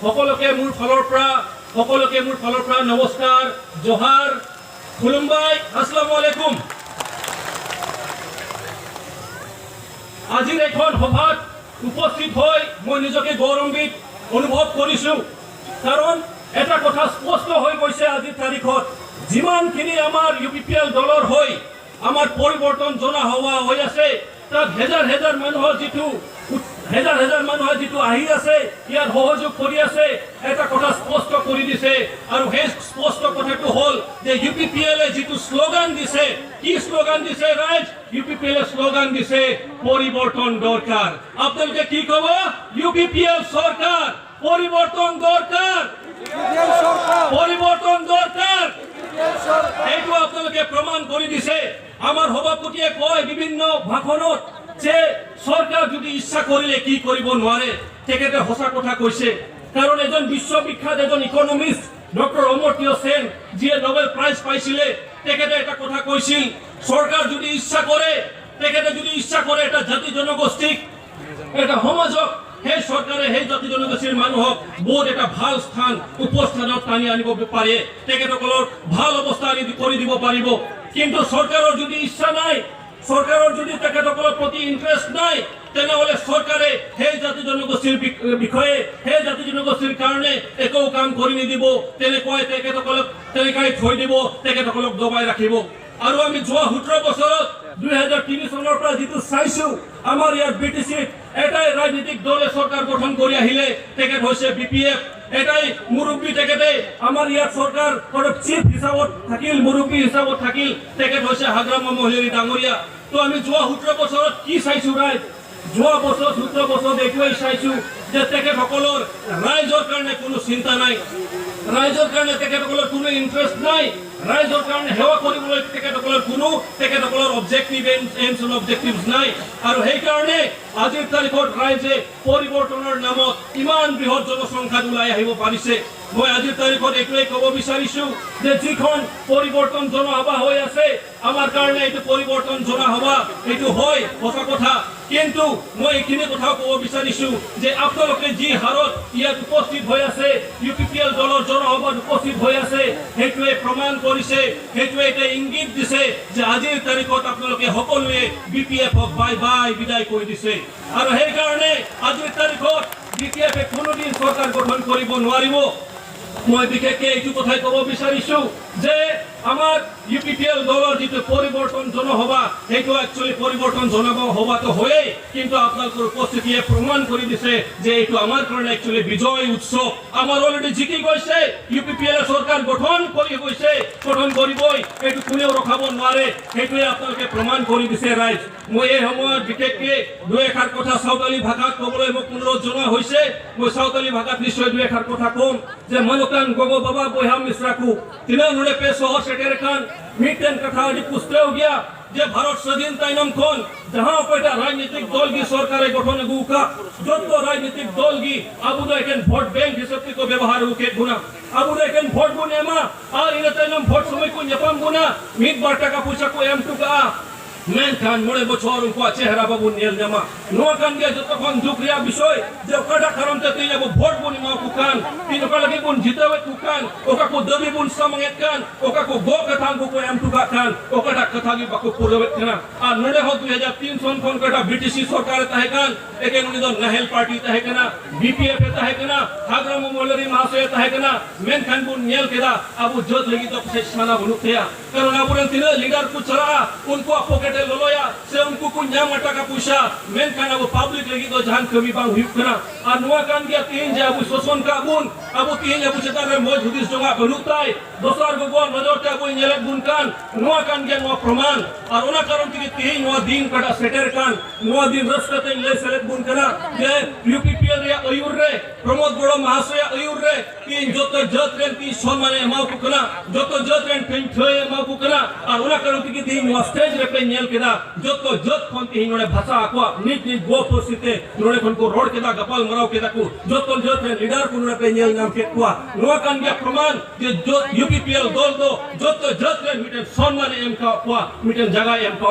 সকলোকে মোৰ ফালৰ পৰা নমস্কাৰ জোহাৰ খুলুমবাই আসসালামু আলাইকুম। আজিৰ এখন সভাত উপস্থিত হৈ মই নিজকে গৌৰৱান্বিত অনুভৱ কৰিছোঁ, কাৰণ এটা কথা স্পষ্ট হৈ গৈছে আজিৰ তাৰিখত যিমানখিনি আমাৰ UPPL দলৰ হৈ আমাৰ পৰিৱৰ্তন জনা হোৱা হৈ আছে, তাত হেজাৰ মানুহৰ যিটো আহি আছে ইয়াৰ সহযোগ কৰি আছে, এটা কথা স্পষ্ট কৰি দিছে। আৰু সেই স্পষ্ট কথাটো হ'ল যে UPPL যিটো শ্লোগান দিছে, কি শ্লোগান দিছে ৰাইজ? UPPL শ্লোগান দিছে পৰিৱৰ্তন দৰকাৰ। আপোনালোকে কি ক'ব? UPPL চৰকাৰ, পৰিৱৰ্তন দৰকাৰ, পৰিৱৰ্তন দৰকাৰ। এইটো আপোনালোকে প্ৰমাণ কৰি দিছে। আমাৰ সভাপতিয়ে কয় বিভিন্ন ভাষণত যে চৰকাৰ যদি ইচ্ছা কৰিলে কি কৰিব নোৱাৰে, তেখেতে সঁচা কথা কৈছে। কাৰণ এজন বিশ্ববিখ্যাত এজন ইকনমিষ্ট ডক্টৰ অমৰ্ত্য সেন যিয়ে নোবেল প্ৰাইজ পাইছিলে, তেখেতে এটা কথা কৈছিল, চৰকাৰ যদি ইচ্ছা কৰে, তেখেতে যদি ইচ্ছা কৰে এটা জাতি জনগোষ্ঠীক, এটা সমাজক, সেই চৰকাৰে সেই জাতি জনগোষ্ঠীৰ মানুহক বহুত এটা ভাল স্থান উপস্থানত টানি আনিব পাৰে, তেখেতসকলৰ ভাল অৱস্থা কৰি দিব পাৰিব। কিন্তু চৰকাৰৰ যদি ইচ্ছা নাই, চৰকাৰৰ যদি তেখেতসকলৰ প্ৰতি ইণ্টাৰেষ্ট নাই, তেনেহ'লে চৰকাৰে সেই জাতি জনগোষ্ঠীৰ বিষয়ে, সেই জাতি জনগোষ্ঠীৰ কাৰণে একো কাম কৰি নিদিব, তেনেকুৱাই তেখেতসকলক তেনেকাই থৈ দিব, তেখেতসকলক দবাই ৰাখিব। আৰু আমি যোৱা 17 বছৰত 2003 চনৰ পৰা যিটো চাইছোঁ, আমাৰ ইয়াত BTCত এটাই ৰাজনীতিক দলে চৰকাৰ গঠন কৰি আহিলে, তেখেত হৈছে BPF। এটাই মুৰব্বী, তেখেতে আমাৰ ইয়াত চৰকাৰ চিফ হিচাপত থাকিল, মুৰব্বী হিচাপত থাকিল, তেখেত হৈছে হাগ্ৰাম মহলেৰী ডাঙৰীয়া। তো আমি যোৱা 17 বছৰত কি চাইছোঁ ৰাইজ? যোৱা 17 বছৰত এইটোৱেই চাইছোঁ যে তেখেতসকলৰ ৰাইজৰ কাৰণে কোনো চিন্তা নাই, ৰাইজৰ কাৰণে তেখেতসকলৰ কোনো ইণ্টাৰেষ্ট নাই, ৰাইজৰ কাৰণে সেৱা কৰিবলৈ তেখেতসকলৰ অবজেক্টিভ এইমছ এণ্ড অবজেক্টিভছ নাই। আৰু সেইকাৰণে আজিৰ তাৰিখত ৰাইজে পৰিৱৰ্তনৰ নামত ইমান বৃহৎ জনসংখ্যাত ওলাই আহিব পাৰিছে। মই আজিৰ তাৰিখত এইটোৱেই ক'ব বিচাৰিছোঁ যে যিখন পৰিৱৰ্তন জনসভা হৈ আছে, আমাৰ কাৰণে এইটো পৰিৱৰ্তন জনসভা, এইটো হয় সঁচা কথা। কিন্তু মই এইখিনি কথাও ক'ব বিচাৰিছোঁ যে আপোনালোকে যি হাৰত ইয়াত উপস্থিত হৈ আছে, UPPL দলৰ জনসভাত উপস্থিত হৈ আছে, সেইটোৱে প্ৰমাণ কৰিছে, সেইটোৱে এটা ইংগিত দিছে যে আজিৰ তাৰিখত আপোনালোকে সকলোৱে BPFক বাই বাই বিদায় কৰি দিছে। আৰু সেইকাৰণে আজিৰ তাৰিখত BPFে কোনোদিন চৰকাৰ গঠন কৰিব নোৱাৰিব। মই বিশেষকৈ এইটো কথাই ক'ব বিচাৰিছোঁ যে আমাৰ UPPL দলৰ যিটো পৰিৱৰ্তন জনসভা, সেইটো একচুৱেলি পৰিৱৰ্তন জনসভাটো হয়েই, কিন্তু আপোনালোকৰ উপস্থিতিয়ে প্ৰমাণ কৰি দিছে যে এইটো আমাৰ কাৰণে একচুৱেলি বিজয় উৎসৱ। আমাৰ অলৰেডি জিকি গৈছে, UPPL চৰকাৰ গঠন কৰি গৈছে, গঠন কৰিবই, এইটো কোনেও ৰখাব নোৱাৰে, সেইটোৱে আপোনালোকে প্ৰমাণ কৰি দিছে ৰাইজ। মই এই সময়ত বিশেষকৈ দুই এষাৰ কথা সাঁওতালি ভাষাত ক'বলৈ মোক অনুৰোধ জনোৱা হৈছে। মই সাঁওতালি ভাষাত নিশ্চয় দুই এষাৰ কথা ক'ম যে মনুকান গগো বাবা বৈহা মিশ্রাকু তিনার নুড়ে পেশ সেটের খান মিটেন কথা আজ পুষতেও গিয়া যে ভারত স্বাধীনতায় নামখন जहाँ पे राजनीतिक दल की सरकार गठन गुका जो राजनीतिक दल की आबू भोट बैंक हिसाब को व्यवहार हुके गुना आबू भोट गुने मा और इन भोट समय को नेपाम गुना मिट बार टाका पैसा को एम टुका मेनखान मोड़े बछर उनको चेहरा बाबू नेल जमा नोआ कान गया जो तखन दुखरिया विषय जे ओकाटा कारणते तुई जाबो भोट बुनी मा कुकान तीन ओका लगी बुन जितावे कुकान ओका को दबी बुन समंगेत कान ओका को गो कथान को एम टुका कान ओकाटा कथा की बाको पुरवे कना आ नडे हो 2003 सन कोन कटा BTC सरकार ताहे कान एके नुनी दो नहल पार्टी ताहे कना BPF ताहे कना हाग्राम मोलरी महाशय ताहे कना मेनखान बुन नेल केदा अबु जोत लगी तो से सना बुनुथया कारण अबुरन तीन लीडर को चला उनको पॉकेट लोया से उनको कुन्या मटा का पूछा मेन कान अब पब्लिक लगी तो जहां कभी बांग हुई कना आ नुआ कान गया तीन जे अब सोसन का बुन अब तीन अब चता रे मौज हुदिस जोगा बनुताय दोसर गगोर नजर ते अब नेलक बुन कान नुआ कान गया नुआ प्रमाण और ओना कारण कि तीन नुआ दिन कटा सेटर कान नुआ दिन रस्ते ले सेलेक बुन कना जे UPPL रे अयुर रे प्रमोद बड़ो महाशय अयुर रे तीन जत जत रे तीन सम्मान एमाउ कना जत जत रे पेन थय एमाउ कना और ओना कारण कि तीन नुआ स्टेज रे पे ᱧᱮᱞ ᱠᱮᱫᱟ ᱡᱚᱛᱚ ᱡᱟᱹᱛ ᱠᱷᱚᱱ ᱛᱤᱦᱤᱧ ᱱᱚᱰᱮ ᱵᱷᱟᱥᱟ ᱟᱠᱚᱣᱟᱜ ᱱᱤᱡ ᱱᱤᱡ ᱜᱚ ᱯᱟᱹᱨᱥᱤ ᱛᱮ ᱱᱚᱰᱮ ᱠᱷᱚᱱ ᱠᱚ ᱨᱚᱲ ᱠᱮᱫᱟ ᱜᱟᱯᱟᱞ ᱢᱟᱨᱟᱣ ᱠᱮᱫᱟ ᱠᱚ ᱡᱚᱛᱚ ᱡᱟᱹᱛ ᱨᱮᱱ ᱞᱤᱰᱟᱨ ᱠᱚ ᱱᱚᱰᱮ ᱯᱮ ᱧᱮᱞ ᱧᱟᱢ ᱠᱮᱫ ᱠᱚᱣᱟ ᱱᱚᱣᱟ ᱠᱟᱱ ᱜᱮᱭᱟ ᱯᱨᱚᱢᱟᱱ ᱡᱮ यूपीपीएल दल दो जत जत रे मिटन सम्मान एम का मिटन जगह एम का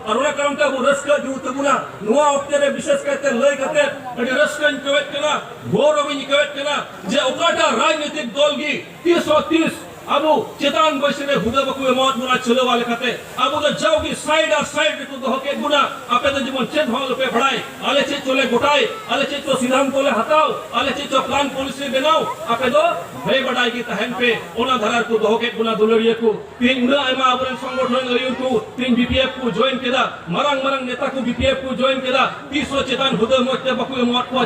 और ओना कारण ते अबो रस्का जरूर तबुना नोआ ओक्ते रे विशेष करते लय करते अडी रस्का इन कवेट कना गौरव इन कवेट कना जे ओकाटा राजनीतिक दल गी 330 अबो चेतान बसरे हुदा बकु मौत मुना चलो वाले खाते अबो तो जाओगी साइड और साइड को तो होके गुना आपे तो जीवन चेत हॉल पे बढ़ाई आले चे चले गोटाई आले चे तो सिद्धांत तोले हटाओ आले चे तो प्लान पॉलिसी बनाओ आपे तो भय बढ़ाई की तहन पे ओना धरार को तो होके गुना दुलरिए को तीन उना एमा अबरन संगठन लरियो को तीन बीपीएफ को ज्वाइन केदा मरंग नेता को बीपीएफ को ज्वाइन केदा 300 चेतान हुदा मौत बकु मौत को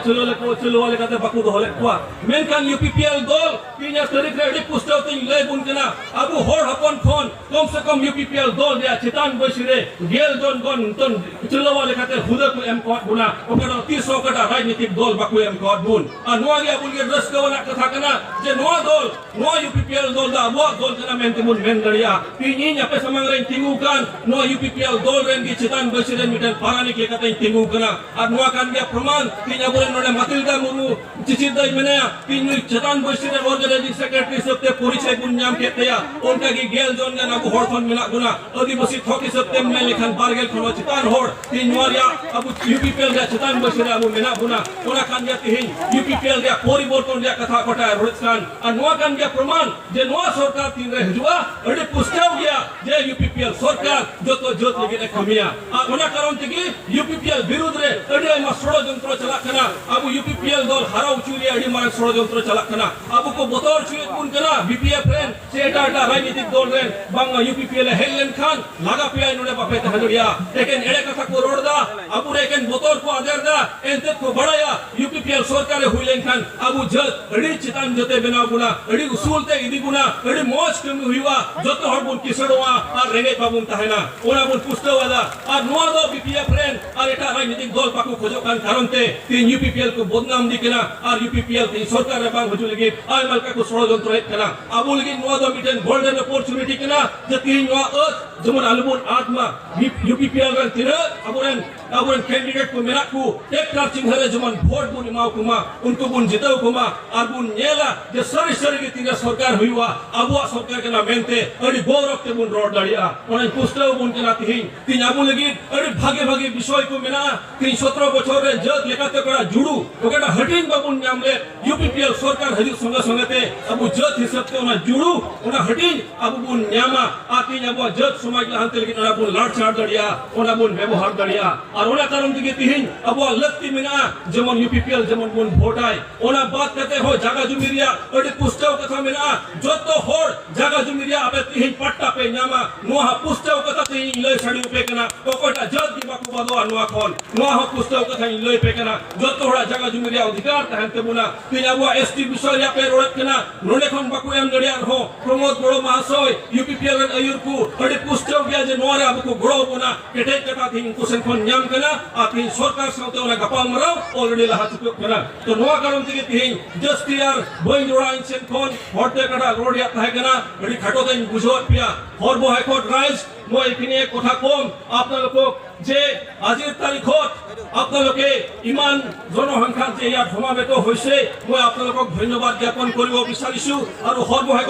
चलो वाले खाते बकु तो होले को मेनकान यूपीपीएल दल 3 तारीख रे पुस्तक तीन ले बुनकना अबु होड़ हपन फोन कम से कम यूपीपीएल दल दिया चेतान बसिरे गेल जन गन तन चलो वाले खाते हुदा को एम कोट गुना ओकरा 300 कटा राजनीतिक दल बकु एम कोट बुन आ नोआ गे बुन गे रस गवना कथा कना जे नोआ दल नोआ यूपीपीएल दल दा अबु दल कना मेनते मुन मेन दरिया तीन अपे समंग रे तिंगु कान नोआ यूपीपीएल दल रेन गे चेतान बसिरे मिटन पारानी के कते तिंगु कना आ नोआ कान गे प्रमाण तीन अबु नोडे मतिलदा मुरु चिचिदई मेना तीन चेतान बसिरे ऑर्गेनाइजिंग सेक्रेटरी सबते परिचय गुन नाम केतया उनका की गेल जोन ने नाको होड़ खन मिला गुना आदिवासी थोकी सप्तेम में लिखन बारगेल खनो चितान होड़ तीन वारिया अब यूपीपीएल रे चितान बसिरे अब मेना गुना ओना कान गे तिहिन यूपीपीएल रे परिवर्तन रे कथा कोटा रोहित खान आ नोआ कान गे प्रमाण जे नोआ सरकार तीन रे हिजुआ अडी पुस्ताव गया जे यूपीपीएल सरकार जतो जत लगे कमिया आ ओना कारण तिगी यूपीपीएल विरुद्ध रे अडी मा षडयंत्र चला कना अब यूपीपीएल दल हाराउ चुरी अडी मार षडयंत्र चला कना अब को बतौर चुरी गुन कना बीपीएफ रेन सेटा राजनीतिक दल रेन बांगा यूपीपीएल हेलन खान लागा पिया नोडे बापे तहलुया लेकिन एड़े कथा को रोडदा अबु रेकन बोतोर को आदरदा एंते को बड़ाया यूपीपीएल सरकार हुइलेन खान अबु जत अड़ी चितान जते बनाव गुना अड़ी उसूलते इदी गुना अड़ी मौज कमी हुइवा जतो हर बुन किसड़वा और रेंगे बाबुन तहना ओना बुन पुस्तवादा और नोआ दो बीपीएफ रेन और एटा राजनीतिक दल पाको खोजो कान कारणते तीन यूपीपीएल को बदनाम दिकना और यूपीपीएल तीन सरकार रे बांग हजु लगे आय मलका को षडयंत्र हेत कना अबु लगे नोआ दो मिटन गोल्डन अपॉर्चुनिटी कना जे तीन नोआ जेमन आलुबुन आत्मा यूपीपीएल रे तिरे अबुन कैंडिडेट को मेरा को टेक्टर चिन्हरे जेमन वोट बुन माउ कुमा उनको बुन जिताउ कुमा और बुन नेला जे सरी सरी के तीन सरकार हुइवा अबुआ सरकार कना मेनते अडी गौरव के बुन रोड दड़िया ओने पुस्तव बुन कना तीन अबु लगी अडी भागे भागे विषय को मेना तीन 17 बछर रे जत लेकाते कड़ा जुडू ओकटा हटिन बाबुन नामले यूपीपीएल सरकार हजु संगे संगते अबु जत हिसाब ते ओना जुडू ओना हटिन अबु बुन न्यामा आती अबु जत समाज लांते लगी ओना बुन लाड छाड़ दड़िया ओना बुन व्यवहार दड़िया और ओना कारण दिगे तिहिन अबु लक्ति मेना जेमन यूपीपीएल जेमन बुन भोटाय ओना बात करते हो जागा जुमिरिया अडी पुस्तव कथा मेना जतो होड़ जागा जुमिरिया अबे तिहिन पट्टा पे न्यामा नोहा पुस्तव कथा तिहिन लय छाड़ी पे कना ओकोटा जत दिबा को बादो नोआ खोल नोहा पुस्तव कथा लय पे कना जतो होड़ा जागा जुमिरिया अधिकार तहनते बुना तिन अबु एसटी विषय या पे रोड कना नोने खन बाकु एम दड़िया हो प्रमोद बड़ो महाशय यूपीपीएल रन अयुर को अडी पुस्तव गया जे नोरे अबु को गड़ो बुना केटे कथा तिहिन कुसन खन न्याम कना आतिन सरकार साथे ओना गपाल मराव ऑलरेडी लहा चुक कना तो नोआ कारण तिगे तिहिन जस्ट यार बोइन जोड़ा इनसेन खन हरते कटा रोड या थाय कना अडी खाटो देन बुझोत पिया हरबो हाइकोर्ट राइज মই এখানে কথা কম আপোনালোকক যে আজিৰ তাৰিখত আপোনালোকে ইমান জনসংখ্যা যে ইয়াত সমাবেত হৈছে মই আপোনালোকক ধন্যবাদ জ্ঞাপন কৰিব বিচাৰিছো আৰু সৰ্বশেষ